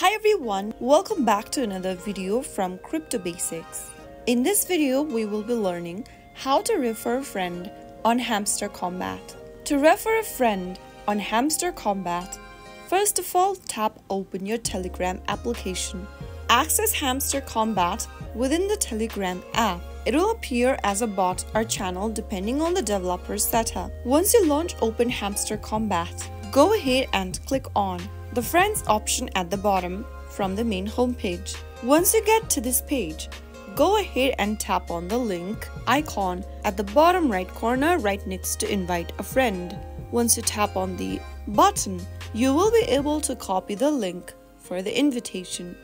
Hi everyone, welcome back to another video from Crypto Basics. In this video, we will be learning how to refer a friend on Hamster Kombat. To refer a friend on Hamster Kombat, first of all, tap open your Telegram application. Access Hamster Kombat within the Telegram app. It will appear as a bot or channel depending on the developer's setup. Once you launch Open Hamster Kombat, go ahead and click on the Friends option at the bottom from the main homepage. Once you get to this page, go ahead and tap on the link icon at the bottom right corner right next to Invite a Friend. Once you tap on the button, you will be able to copy the link for the invitation.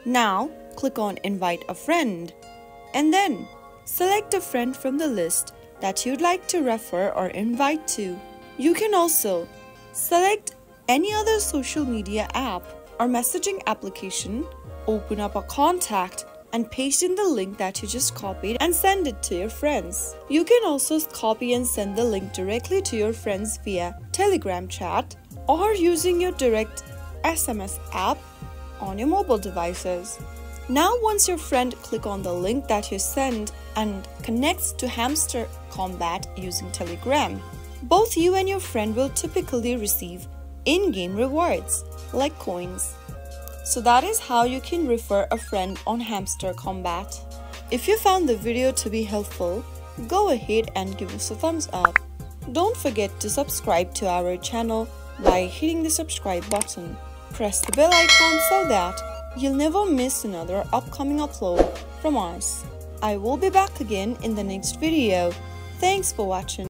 Now, click on Invite a Friend and then select a friend from the list that you'd like to refer or invite to. You can also select any other social media app or messaging application, open up a contact and paste in the link that you just copied and send it to your friends. You can also copy and send the link directly to your friends via Telegram chat or using your direct SMS app on your mobile devices. Now once your friend click on the link that you send and connects to Hamster Kombat using Telegram, both you and your friend will typically receive in-game rewards like coins. So that is how you can refer a friend on Hamster Kombat. If you found the video to be helpful, go ahead and give us a thumbs up. Don't forget to subscribe to our channel by hitting the subscribe button. Press the bell icon so that you'll never miss another upcoming upload from us. I will be back again in the next video. Thanks for watching.